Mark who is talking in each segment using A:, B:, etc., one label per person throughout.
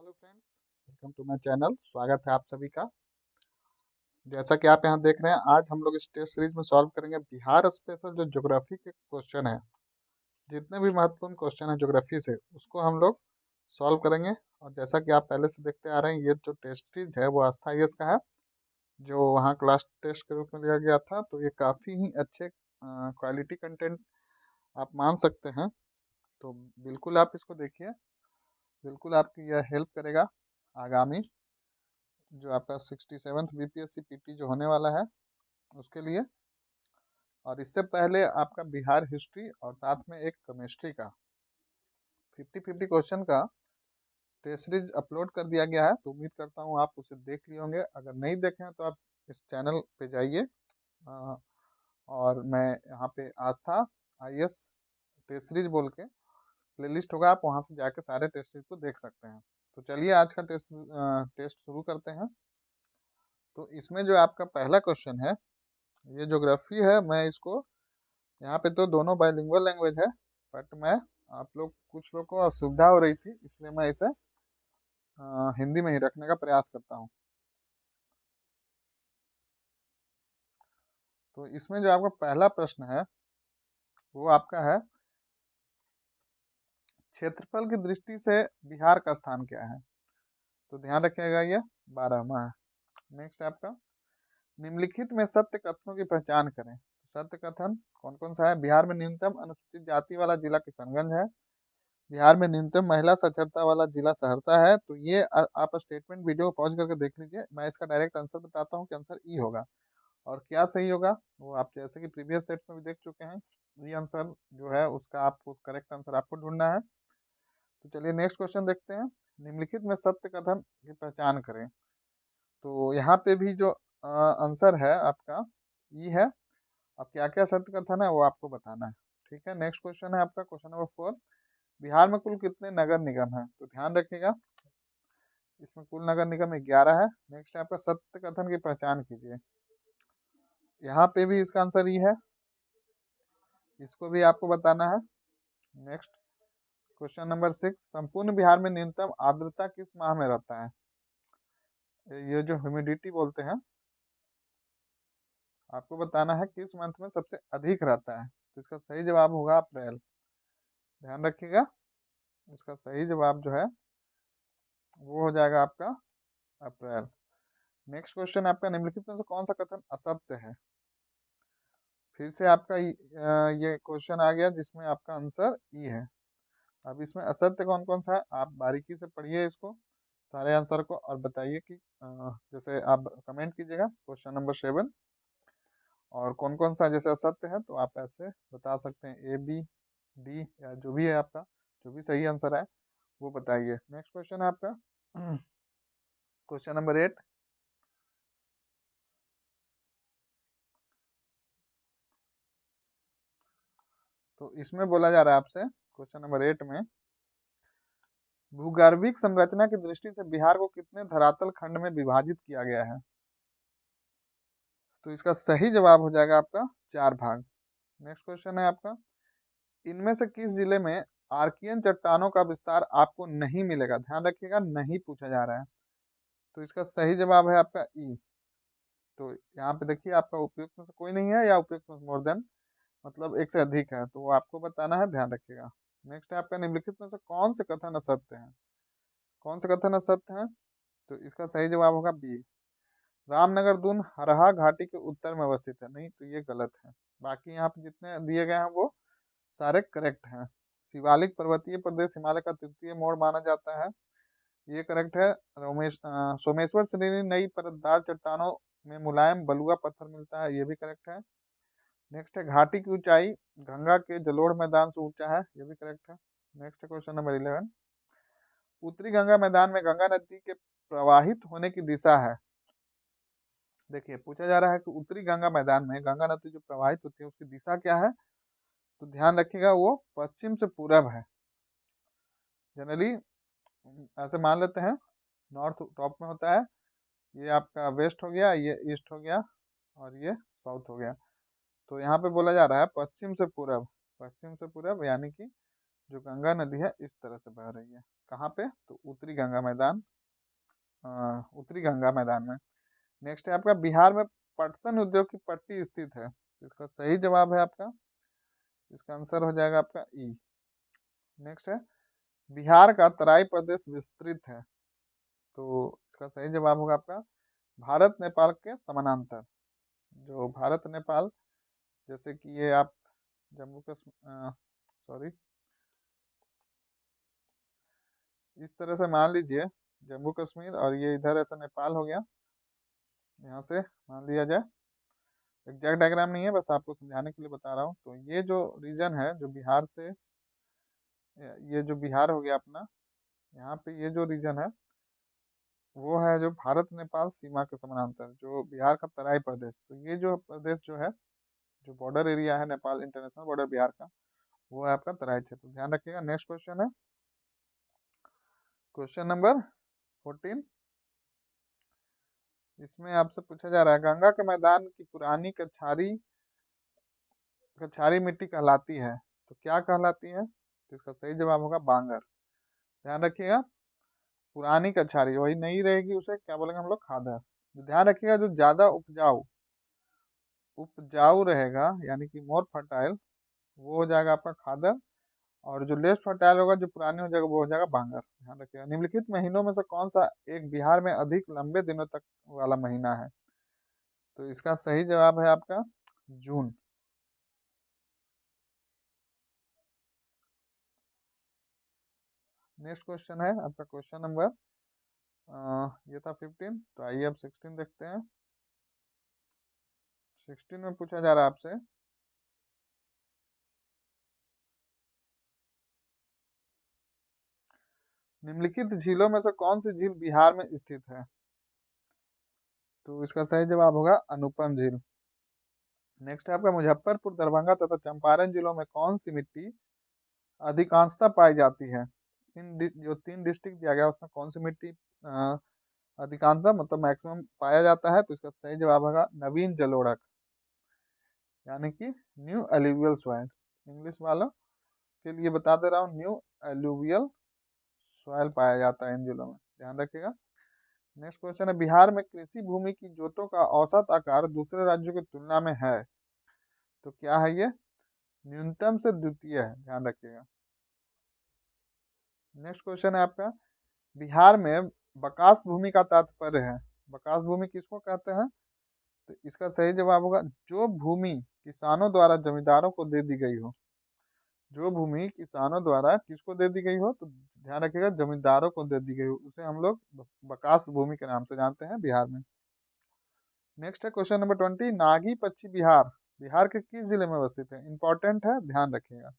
A: Hello friends, welcome to my channel. स्वागत है आप सभी का। जैसा कि आप यहाँ देख रहे हैं, आज हम लोग इस टेस्ट सीरीज में सॉल्व करेंगे बिहार स्पेशल जो ज्योग्राफी के क्वेश्चन है। जितने भी महत्वपूर्ण क्वेश्चन है ज्योग्राफी से, उसको हम लोग सॉल्व करेंगे। और जैसा कि आप पहले से देखते आ रहे हैं, ये जो टेस्ट सीरीज है वो आस्था आईएएस का है, जो वहाँ क्लास टेस्ट के रूप में लिया गया था। तो ये काफ़ी ही अच्छे क्वालिटी कंटेंट आप मान सकते हैं। तो बिल्कुल आप इसको देखिए, बिल्कुल आपकी यह हेल्प करेगा आगामी जो आपका 67th बीपीएससी पीटी जो होने वाला है उसके लिए। और इससे पहले आपका बिहार हिस्ट्री और साथ में एक केमिस्ट्री का 50-50 क्वेश्चन का टेस्ट सीरीज अपलोड कर दिया गया है। तो उम्मीद करता हूँ आप उसे देख लिए होंगे। अगर नहीं देखे हैं तो आप इस चैनल पे जाइए, अ, और मैं यहाँ पे आस्था आईएएस टेस्ट सीरीज बोल के प्लेलिस्ट होगा, आप वहाँ से जाके सारे टेस्ट सीरीज को देख सकते हैं। तो चलिए आज का टेस्ट शुरू करते हैं। तो इसमें जो आपका पहला क्वेश्चन है, ये ज्योग्राफी है। मैं इसको यहाँ पे तो दोनों बाइलिंगुअल लैंग्वेज है, बट मैं आप लोग कुछ लोग को असुविधा हो रही थी, इसलिए मैं इसे हिंदी में ही रखने का प्रयास करता हूँ। तो इसमें जो आपका पहला प्रश्न है वो आपका है, क्षेत्रफल की दृष्टि से बिहार का स्थान क्या है? तो ध्यान रखिएगा, ये 12वां है। नेक्स्ट है आपका, निम्नलिखित में सत्य कथनों की पहचान करें। सत्य कथन कौन कौन सा है? बिहार में न्यूनतम अनुसूचित जाति वाला जिला किशनगंज है। बिहार में न्यूनतम महिला साक्षरता वाला जिला सहरसा है। तो ये आप स्टेटमेंट वीडियो पॉज करके देख लीजिए। मैं इसका डायरेक्ट आंसर बताता हूँ कि आंसर ई होगा। और क्या सही होगा वो आप जैसे कि प्रीवियस सेट में भी देख चुके हैं। ये आंसर जो है उसका आपको करेक्ट आंसर आपको ढूंढना है। तो चलिए नेक्स्ट क्वेश्चन देखते हैं। निम्नलिखित में सत्य कथन की पहचान करें। तो यहाँ पे भी जो आंसर है आपका ई है। अब क्या क्या सत्य कथन है वो आपको बताना है। ठीक है, नेक्स्ट क्वेश्चन है आपका क्वेश्चन नंबर 4। बिहार में कुल कितने नगर निगम हैं? तो ध्यान रखिएगा, इसमें कुल नगर निगम 11 है। नेक्स्ट है आपका, सत्य कथन की पहचान कीजिए। यहाँ पे भी इसका आंसर ई है, इसको भी आपको बताना है। नेक्स्ट क्वेश्चन नंबर 6, संपूर्ण बिहार में न्यूनतम आर्द्रता किस माह में रहता है? ये जो ह्यूमिडिटी बोलते हैं, आपको बताना है किस मंथ में सबसे अधिक रहता है। तो इसका सही जवाब होगा अप्रैल। ध्यान रखिएगा, इसका सही जवाब जो है वो हो जाएगा आपका अप्रैल। नेक्स्ट क्वेश्चन आपका, निम्नलिखित में से कौन सा कथन असत्य है? फिर से आपका ये क्वेश्चन आ गया जिसमें आपका आंसर ई है। अब इसमें असत्य कौन कौन सा है आप बारीकी से पढ़िए इसको, सारे आंसर को, और बताइए कि जैसे आप कमेंट कीजिएगा क्वेश्चन नंबर 7 और कौन कौन सा जैसे असत्य है तो आप ऐसे बता सकते हैं, ए बी डी या जो भी है आपका, जो भी सही आंसर है वो बताइए। नेक्स्ट क्वेश्चन है आपका क्वेश्चन नंबर 8। तो इसमें बोला जा रहा है आपसे क्वेश्चन नंबर 8 में, भूगर्भिक संरचना की दृष्टि से बिहार को कितने धरातल खंड में विभाजित किया गया है? तो इसका सही जवाब हो जाएगा आपका 4 भाग। नेक्स्ट क्वेश्चन है आपका, इनमें से किस जिले में आर्कियन चट्टानों का विस्तार आपको नहीं मिलेगा? ध्यान रखिएगा, नहीं पूछा जा रहा है। तो इसका सही जवाब है आपका ई। तो यहाँ पे देखिए, आपका उपयुक्त में से कोई नहीं है या उपयुक्त में मोर देन मतलब एक से अधिक है, तो वो आपको बताना है, ध्यान रखिएगा। नेक्स्ट है आपका, निम्नलिखित में से कौन से कथन असत्य हैं? कौन से कथन असत्य हैं? तो इसका सही जवाब होगा बी, रामनगर दून हरहा घाटी के उत्तर में अवस्थित है। नहीं, तो ये गलत है। बाकी यहाँ पे जितने दिए गए हैं वो सारे करेक्ट हैं। शिवालिक पर्वतीय प्रदेश हिमालय का तृतीय मोड़ माना जाता है, ये करेक्ट है। सोमेश्वर श्रेणी नई परतदार चट्टानों में मुलायम बलुआ पत्थर मिलता है, ये भी करेक्ट है। नेक्स्ट है, घाटी की ऊंचाई गंगा के जलोढ़ मैदान से ऊंचा है, ये भी करेक्ट है। नेक्स्ट है क्वेश्चन नंबर 11, उत्तरी गंगा मैदान में गंगा नदी के प्रवाहित होने की दिशा है। देखिए, पूछा जा रहा है कि उत्तरी गंगा मैदान में गंगा नदी जो प्रवाहित होती है उसकी दिशा क्या है? तो ध्यान रखिएगा, वो पश्चिम से पूरब है। जनरली ऐसे मान लेते हैं, नॉर्थ टॉप में होता है, ये आपका वेस्ट हो गया, ये ईस्ट हो गया, और ये साउथ हो गया। तो यहाँ पे बोला जा रहा है पश्चिम से पूरब, पश्चिम से पूरब, यानी कि जो गंगा नदी है इस तरह से बह रही है। कहाँ पे? तो उत्तरी गंगा मैदान, उत्तरी गंगा मैदान में। नेक्स्ट है आपका बिहार में पटसन उद्योग की पट्टी स्थित है। इसका सही जवाब है आपका, इसका आंसर हो जाएगा आपका ई। नेक्स्ट है बिहार का तराई प्रदेश विस्तृत है। तो इसका सही जवाब होगा आपका भारत नेपाल के समानांतर। जो भारत नेपाल, जैसे कि ये आप जम्मू कश्मीर, सॉरी, इस तरह से मान लीजिए जम्मू कश्मीर और ये इधर ऐसा नेपाल हो गया, यहाँ से मान लिया जाए। एग्जैक्ट डायग्राम नहीं है, बस आपको समझाने के लिए बता रहा हूँ। तो ये जो रीजन है जो बिहार से, ये जो बिहार हो गया अपना, यहाँ पे ये जो रीजन है वो है जो भारत नेपाल सीमा के समानांतर, जो बिहार का तराई प्रदेश। तो ये जो प्रदेश जो है, जो बॉर्डर एरिया है नेपाल इंटरनेशनल बॉर्डर बिहार का, वो है आपका तराई क्षेत्र, ध्यान रखिएगा। नेक्स्ट क्वेश्चन है क्वेश्चन नंबर 14। इसमें आपसे पूछा जा रहा है गंगा के मैदान की पुरानी कछारी मिट्टी कहलाती है, तो क्या कहलाती है? तो इसका सही जवाब होगा बांगर। ध्यान रखिएगा, पुरानी कछारी, वही नहीं रहेगी उसे क्या बोलेंगे हम लोग? खादर। ध्यान रखिएगा जो ज्यादा उपजाऊ उपजाऊ रहेगा यानी कि मोर फर्टाइल, वो हो जाएगा आपका खादर, और जो लेस फर्टाइल होगा जो पुरानी हो जाएगा वो हो जाएगा बांगर। ध्यान रखिएगा। निम्नलिखित महीनों में से कौन सा एक बिहार में अधिक लंबे दिनों तक वाला महीना है? तो इसका सही जवाब है आपका जून। नेक्स्ट क्वेश्चन है आपका क्वेश्चन नंबर, ये था 15, तो आइए अब 16 देखते हैं। 16 में पूछा जा रहा है आपसे निम्नलिखित झीलों में से कौन सी झील बिहार में स्थित है? तो इसका सही जवाब होगा अनुपम झील। नेक्स्ट है आपका मुजफ्फरपुर, दरभंगा तथा चंपारण जिलों में कौन सी मिट्टी अधिकांशतः पाई जाती है? जो 3 डिस्ट्रिक्ट दिया गया उसमें कौन सी मिट्टी अधिकांशतः मतलब मैक्सिमम पाया जाता है? तो इसका सही जवाब होगा नवीन जलोढ़क, यानी कि न्यू एल्यूवियल सॉइल। इंग्लिश वालों के लिए बता दे रहा हूँ, न्यू एल्यूवियल सॉइल पाया जाता है इन जिलों में, ध्यान रखिएगा। नेक्स्ट क्वेश्चन है बिहार में कृषि भूमि की जोतों का औसत आकार दूसरे राज्यों की तुलना में है, तो क्या है ये? न्यूनतम से द्वितीय है, ध्यान रखिएगा। नेक्स्ट क्वेश्चन है आपका बिहार में बकास भूमि का तात्पर्य है, बकास भूमि किसको कहते हैं? तो इसका सही जवाब होगा जो भूमि किसानों द्वारा जमींदारों को दे दी गई हो। जो भूमि किसानों द्वारा किसको दे दी गई हो? तो ध्यान रखिएगा जमींदारों को दे दी गई हो, उसे हम लोग बकास भूमि के नाम से जानते हैं बिहार में। नेक्स्ट है क्वेश्चन नंबर 20, नागी पक्षी बिहार बिहार के किस जिले में अवस्थित है? इंपॉर्टेंट है, ध्यान रखिएगा।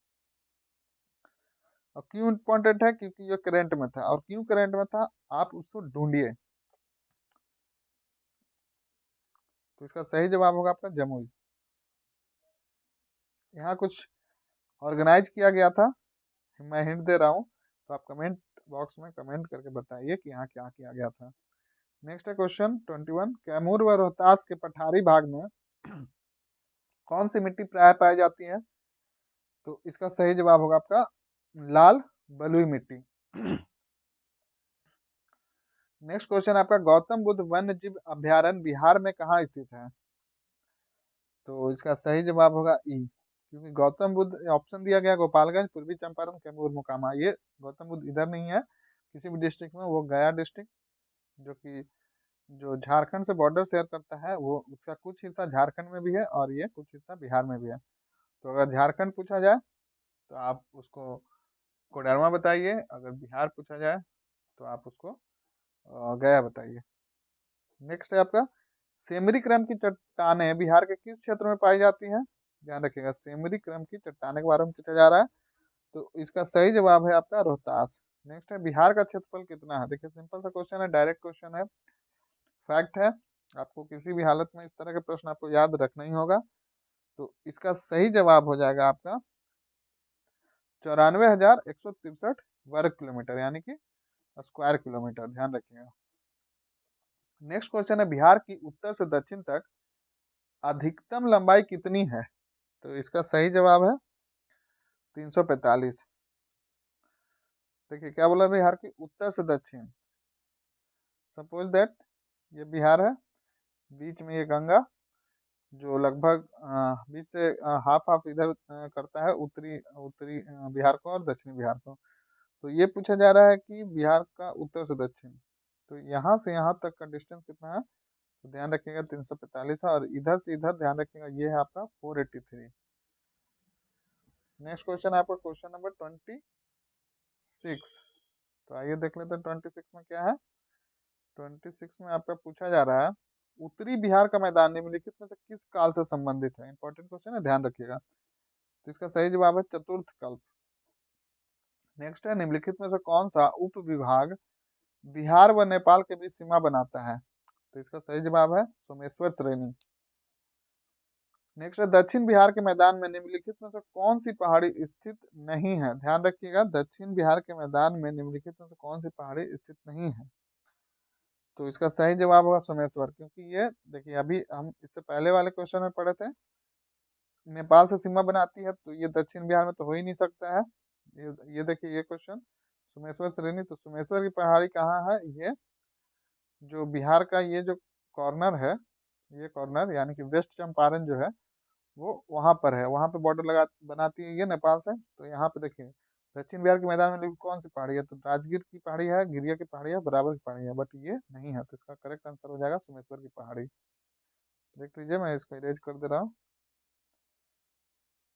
A: और क्यों इंपॉर्टेंट है? क्योंकि ये करंट में था। और क्यों करंट में था आप उसको ढूंढिए। तो इसका सही जवाब होगा आपका जमुई। यहाँ कुछ ऑर्गेनाइज किया गया था, मैं हिंट दे रहा हूँ, तो आप कमेंट बॉक्स में कमेंट करके बताइए कि यहाँ क्या किया गया था। नेक्स्ट है क्वेश्चन 21, कैमूर व रोहतास के पठारी भाग में कौन सी मिट्टी प्राय पाई जाती है? तो इसका सही जवाब होगा आपका लाल बलुई मिट्टी। नेक्स्ट क्वेश्चन आपका गौतम बुद्ध वन्य जीव अभ्यारण्य बिहार में कहाँ स्थित है? तो इसका सही जवाब होगा ई, क्योंकि गौतम बुद्ध ऑप्शन दिया गया गोपालगंज, पूर्वी चंपारण, कैमूर, मोकामा। ये गौतम बुद्ध इधर नहीं है किसी भी डिस्ट्रिक्ट में, वो गया डिस्ट्रिक्ट जो कि जो झारखंड से बॉर्डर शेयर करता है, वो उसका कुछ हिस्सा झारखंड में भी है और ये कुछ हिस्सा बिहार में भी है। तो अगर झारखंड पूछा जाए तो आप उसको कोडरमा बताइए, अगर बिहार पूछा जाए तो आप उसको गया बताइए। नेक्स्ट है आपका सेमरी क्रम की चट्टानें बिहार के किस क्षेत्र में पाई जाती हैं? ध्यान रखिएगा सेमरी क्रम की चट्टाने के बारे में पूछा जा रहा है, तो इसका सही जवाब है आपका रोहतास। नेक्स्ट है बिहार का क्षेत्रफल कितना है? देखिए सिंपल सा क्वेश्चन है, डायरेक्ट क्वेश्चन है, फैक्ट है। आपको किसी भी हालत में इस तरह के प्रश्न आपको याद रखना ही होगा। तो इसका सही जवाब हो जाएगा आपका 94,163 वर्ग किलोमीटर, यानी कि स्क्वायर किलोमीटर, ध्यान रखिएगा। नेक्स्ट क्वेश्चन है बिहार की उत्तर से दक्षिण तक अधिकतम लंबाई कितनी है? तो इसका सही जवाब है 345। देखिए क्या बोला, बिहार की उत्तर से दक्षिण। सपोज दैट ये बिहार है, बीच में ये गंगा, जो लगभग बीच से हाफ हाफ इधर करता है, उत्तरी उत्तरी बिहार को और दक्षिणी बिहार को। तो ये पूछा जा रहा है कि बिहार का उत्तर से दक्षिण, तो यहाँ से यहाँ तक का डिस्टेंस कितना है, तो ध्यान रखिएगा 345 है, और इधर से इधर ध्यान रखिएगा ये है आपका 483। नेक्स्ट क्वेश्चन है आपका क्वेश्चन नंबर 26। तो आइए देख लेते हैं 26 में क्या है। 26 में आपका पूछा जा रहा है, उत्तरी बिहार का मैदान निम्नलिखित में से किस काल से संबंधित है। इंपॉर्टेंट क्वेश्चन है, ध्यान रखिएगा। तो इसका सही जवाब है चतुर्थ कल्प। नेक्स्ट है, निम्नलिखित में से कौन सा उप विभाग बिहार व नेपाल के बीच सीमा बनाता है। तो इसका सही जवाब है सोमेश्वर श्रेणी। नेक्स्ट है, दक्षिण बिहार के मैदान में निम्नलिखित में से कौन सी पहाड़ी स्थित नहीं है। ध्यान रखिएगा, दक्षिण बिहार के मैदान में निम्नलिखित में से कौन सी पहाड़ी स्थित नहीं है। तो इसका सही जवाब होगा सोमेश्वर, क्योंकि ये देखिए अभी हम इससे पहले वाले क्वेश्चन में पढ़े थे, नेपाल से सीमा बनाती है, तो ये दक्षिण बिहार में तो हो ही नहीं सकता है। ये देखिए ये क्वेश्चन, सोमेश्वर श्रेणी, तो सोमेश्वर की पहाड़ी कहाँ है, ये जो बिहार का ये जो कॉर्नर है, ये कॉर्नर यानी कि वेस्ट चंपारण जो है वो वहां पर है, वहां पे बॉर्डर लगा बनाती है ये नेपाल से। तो यहाँ पे देखिए दक्षिण बिहार के मैदान में कौन सी पहाड़ी है, तो राजगीर की पहाड़ी है, गिरिया की पहाड़ी है, बराबर की पहाड़ी है, बट ये नहीं है। तो इसका करेक्ट आंसर हो जाएगा सोमेश्वर की पहाड़ी। देख लीजिए, मैं इसको इरेज कर दे रहा हूँ।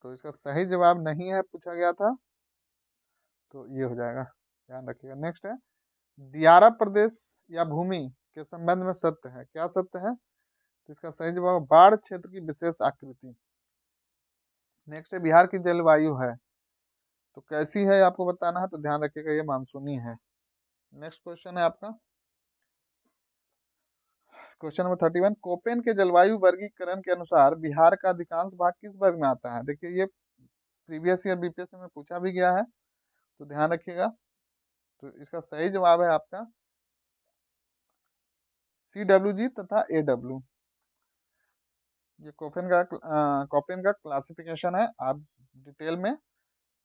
A: तो इसका सही जवाब नहीं है, पूछा गया था, तो ये हो जाएगा, ध्यान रखिएगा। नेक्स्ट है, दियारा प्रदेश या भूमि के संबंध में सत्य है। क्या सत्य है, तो इसका सही जवाब बाढ़ क्षेत्र की विशेष आकृति। नेक्स्ट है, बिहार की जलवायु है तो कैसी है आपको बताना है, तो ध्यान रखिएगा ये मानसूनी है। नेक्स्ट क्वेश्चन है आपका क्वेश्चन नंबर 31, कोपेन के जलवायु वर्गीकरण के अनुसार बिहार का अधिकांश भाग किस वर्ग में आता है। देखिए ये प्रीवियस ईयर बीपीएससी में पूछा भी गया है, तो ध्यान रखिएगा। तो इसका सही जवाब है आपका CWG तथा AW। ये कोपेन का क्लासिफिकेशन है, आप डिटेल में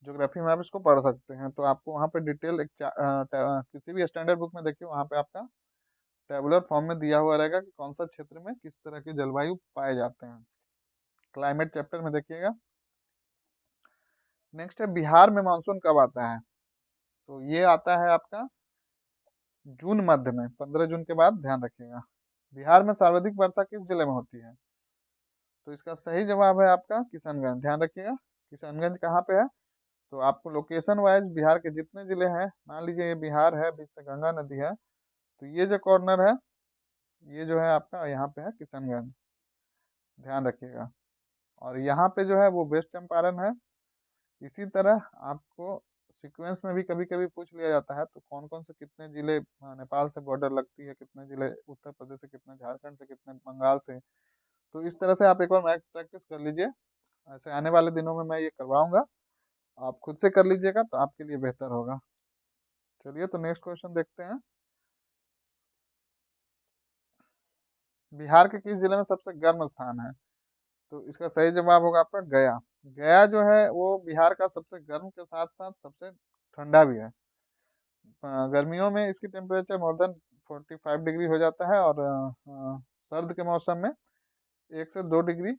A: ज्योग्राफी में आप इसको पढ़ सकते हैं। तो आपको वहाँ पे डिटेल किसी भी स्टैंडर्ड बुक में देखिए, वहाँ पे आपका टेबुलर फॉर्म में दिया हुआ रहेगा कि कौन सा क्षेत्र में किस तरह की जलवायु पाए जाते हैं। क्लाइमेट चैप्टर में देखिएगा। नेक्स्ट है, बिहार में मानसून कब आता है, तो ये आता है आपका जून मध्य में, 15 जून के बाद, ध्यान रखिएगा। बिहार में सर्वाधिक वर्षा किस जिले में होती है, तो इसका सही जवाब है आपका किशनगंज। ध्यान रखिएगा, किशनगंज कहाँ पे है, तो आपको लोकेशन वाइज बिहार के जितने जिले हैं, मान लीजिए ये बिहार है, बीच से गंगा नदी है, तो ये जो कॉर्नर है, ये जो है आपका यहाँ पे है किशनगंज, ध्यान रखिएगा। और यहाँ पे जो है वो वेस्ट चंपारण है। इसी तरह आपको सीक्वेंस में भी कभी कभी पूछ लिया जाता है, तो कौन कौन से कितने जिले नेपाल से बॉर्डर लगती है, कितने जिले उत्तर प्रदेश से, कितने झारखंड से, कितने बंगाल से। तो इस तरह से आप एक बार मैथ प्रैक्टिस कर लीजिए, ऐसे आने वाले दिनों में मैं ये करवाऊंगा, आप खुद से कर लीजिएगा तो आपके लिए बेहतर होगा। चलिए तो नेक्स्ट क्वेश्चन देखते हैं, बिहार के किस जिले में सबसे गर्म स्थान है, तो इसका सही जवाब होगा आपका गया। गया जो है वो बिहार का सबसे गर्म के साथ साथ सबसे ठंडा भी है। गर्मियों में इसकी टेम्परेचर मोर देन 45 डिग्री हो जाता है, और सर्द के मौसम में 1 से 2 डिग्री,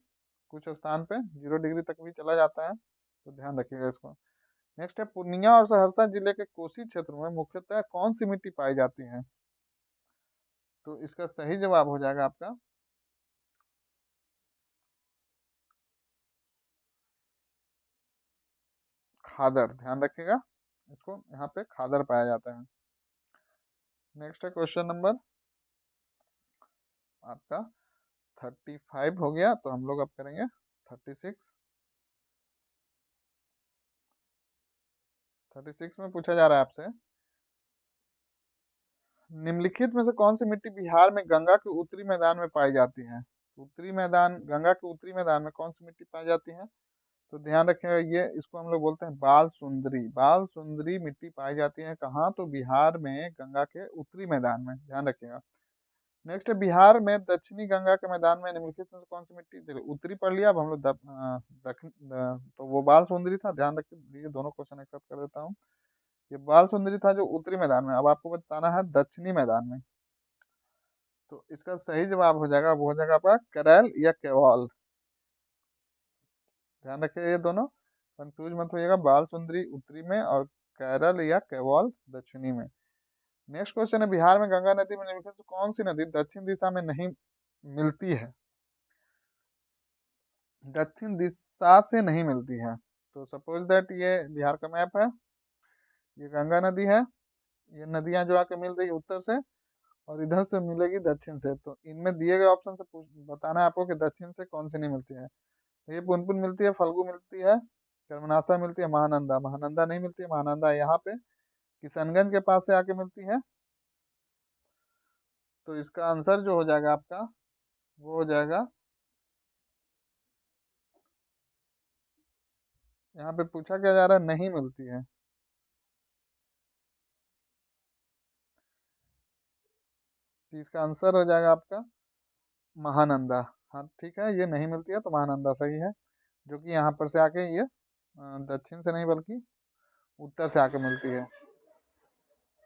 A: कुछ स्थान पे 0 डिग्री तक भी चला जाता है, तो ध्यान रखिएगा इसको। नेक्स्ट है, पूर्णिया और सहरसा जिले के कोसी क्षेत्र में मुख्यतः कौन सी मिट्टी पाई जाती है, तो इसका सही जवाब हो जाएगा आपका खादर। ध्यान रखिएगा, इसको यहाँ पे खादर पाया जाता है। नेक्स्ट है क्वेश्चन नंबर आपका 35 हो गया, तो हम लोग अब करेंगे 36। 36 में पूछा जा रहा है आपसे, निम्नलिखित में से कौन सी मिट्टी बिहार में गंगा के उत्तरी मैदान में पाई जाती है। उत्तरी मैदान, गंगा के उत्तरी मैदान में कौन सी मिट्टी पाई जाती है, तो ध्यान रखिएगा, ये इसको हम लोग बोलते हैं बाल सुंदरी। बाल सुंदरी मिट्टी पाई जाती है कहाँ, तो बिहार में गंगा के उत्तरी मैदान में, ध्यान रखिएगा। नेक्स्ट है, बिहार में दक्षिणी गंगा के मैदान में निम्नलिखित में से कौन सी मिट्टी, देखिए उत्तरी पढ़ लिया, अब हम लोग दक्षिण, तो वो बाल सुंदरी था, ध्यान रखिए, दोनों क्वेश्चन एक साथ कर देता हूँ। ये बाल सुंदरी था जो उत्तरी मैदान में, अब आपको बताना है दक्षिणी मैदान में। तो इसका सही जवाब हो जाएगा, वो हो जाएगा आपका करैल या केवाल। ध्यान रखिए ये दोनों, कंफ्यूज मत होइएगा, बाल सुंदरी उत्तरी में और केरल या केवाल दक्षिणी में। नेक्स्ट क्वेश्चन है, बिहार में गंगा नदी में निम्नलिखित में कौन सी नदी दक्षिण दिशा में नहीं मिलती है? दक्षिण दिशा से नहीं मिलती है। तो सपोज दैट ये बिहार का मैप है, ये गंगा नदी है, ये नदियां जो आके मिल रही है उत्तर से और इधर से मिलेगी दक्षिण से। तो इनमें दिए गए ऑप्शन से बताना है आपको कि दक्षिण से कौन सी नहीं मिलती है। ये पुनपुन मिलती है, फल्गु मिलती है, कर्मनाशा मिलती है, महानंदा। महानंदा नहीं मिलती है, महानंदा यहाँ पे किशनगंज के पास से आके मिलती है। तो इसका आंसर जो हो जाएगा आपका, वो हो जाएगा, यहाँ पे पूछा क्या जा रहा है, नहीं मिलती है। तो इसका आंसर हो जाएगा आपका महानंदा। हाँ ठीक है, ये नहीं मिलती है तो महानंदा सही है, जो कि यहाँ पर से आके ये दक्षिण से नहीं बल्कि उत्तर से आके मिलती है।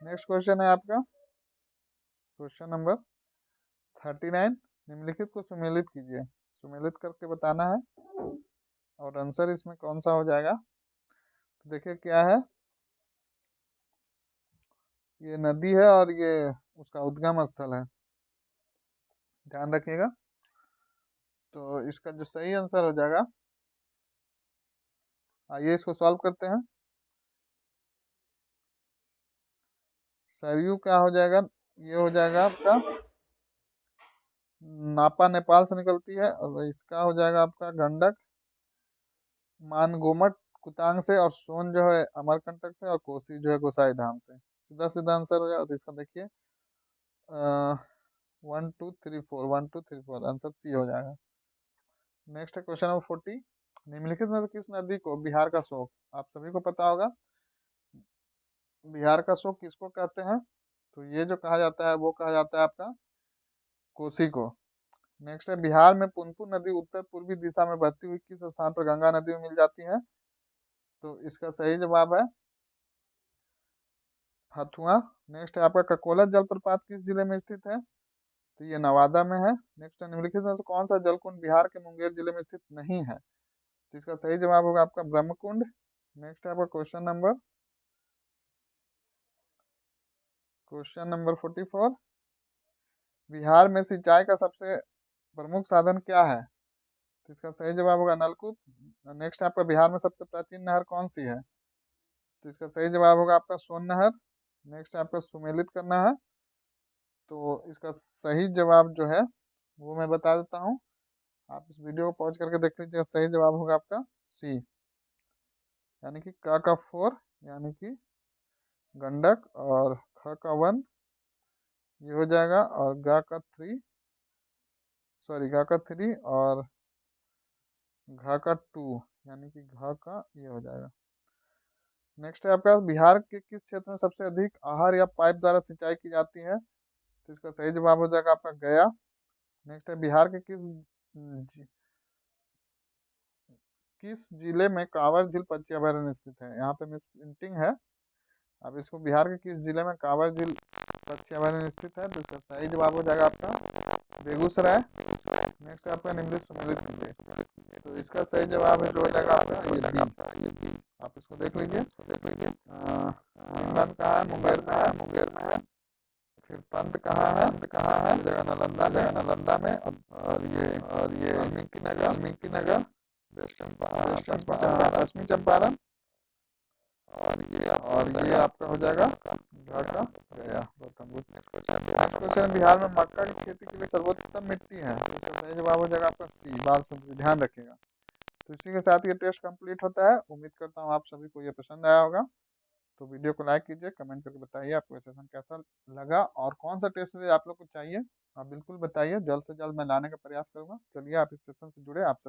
A: नेक्स्ट क्वेश्चन है आपका क्वेश्चन नंबर 39। निम्नलिखित को सुमेलित कीजिए, सुमेलित करके बताना है और आंसर इसमें कौन सा हो जाएगा। तो देखिए क्या है, ये नदी है और ये उसका उद्गम स्थल है, ध्यान रखिएगा। तो इसका जो सही आंसर हो जाएगा, आइए इसको सॉल्व करते हैं। सरयू क्या हो जाएगा, ये हो जाएगा आपका नापा नेपाल से निकलती है, और इसका हो जाएगा आपका गंडक मानगोमट कुतांग से, और सोन जो है अमरकंटक से, और कोसी जो है गोसाई धाम से। सीधा सीधा आंसर हो जाएगा। तो इसका देखिए 1 2 3 4, 1 2 3 4, आंसर सी हो जाएगा। नेक्स्ट है क्वेश्चन नंबर 40। निम्नलिखित में से किस नदी को बिहार का शोक, आप सभी को पता होगा बिहार का शोक किसको कहते हैं। तो ये जो कहा जाता है वो कहा जाता है आपका कोसी को। नेक्स्ट है, बिहार में पुनपुन नदी उत्तर पूर्वी दिशा में बहती हुई किस स्थान पर गंगा नदी में मिल जाती है। तो इसका सही जवाब है हथुआ। नेक्स्ट है आपका ककोला जलप्रपात किस जिले में स्थित है। तो ये नवादा में है। नेक्स्ट है, निम्नलिखित में से कौन सा जलकुंड बिहार के मुंगेर जिले में स्थित नहीं है। तो इसका सही जवाब होगा आपका ब्रह्मकुंड। नेक्स्ट है आपका क्वेश्चन नंबर 44। बिहार में सिंचाई का सबसे प्रमुख साधन क्या है। तो इसका सही जवाब होगा नलकूप। नेक्स्ट आपका बिहार में सबसे प्राचीन नहर कौन सी है। तो इसका सही जवाब होगा आपका सोन नहर। नेक्स्ट आपका सुमेलित करना है। तो इसका सही जवाब जो है वो मैं बता देता हूँ, आप इस वीडियो को पॉज करके देख लीजिए। सही जवाब होगा आपका सी, यानी कि का 4 यानी कि गंडक, और ख का 1 ये हो जाएगा, और गा का 3, सॉरी गा का 3, और घा का 2 यानी कि घा का ये हो जाएगा। नेक्स्ट है आपका, बिहार के किस क्षेत्र में सबसे अधिक आहर या पाइप द्वारा सिंचाई की जाती है। तो इसका सही जवाब हो जाएगा आपका गया। नेक्स्ट है, बिहार के किस जिले में कांवर झील पक्षी अभयारण्य स्थित है। यहाँ पे मिस प्रिंटिंग है, अब इसको बिहार के किस जिले में कांवर झील पक्षी अभयारण्य स्थित है। तो इसका सही जवाब हो जाएगा आपका बेगूसराय। नेक्स्ट आपका निम्नलिखित सुमेलित कीजिए। तो इसका सही जवाब है जो हो जाएगा आपका ये बी। आप इसको देख लीजिए, हिम्मत कहाँ है, मुंगेर में है। फिर पंत कहाँ है, जगह नालंदा में, और ये वाल्मीकि नगर, पश्चिमी चंपारण, और ये आपका हो जाएगा ढाका गया गौतम बुद्ध। क्वेश्चन, बिहार में मक्का की खेती के लिए सर्वोत्तम मिट्टी है। तो सही जवाब हो जाएगा आपका सी, बाल सुंदरी। ध्यान रखिएगा। तो इसी के साथ ये टेस्ट कंप्लीट होता है। उम्मीद करता हूँ आप सभी को ये पसंद आया होगा। तो वीडियो को लाइक कीजिए, कमेंट करके बताइए आपको ये सेशन कैसा लगा, और कौन सा टेस्ट आप लोग को चाहिए। आप बिल्कुल बताइए, जल्द से जल्द मैं लाने का प्रयास करूंगा। चलिए आप इस सेशन से जुड़े, आप सब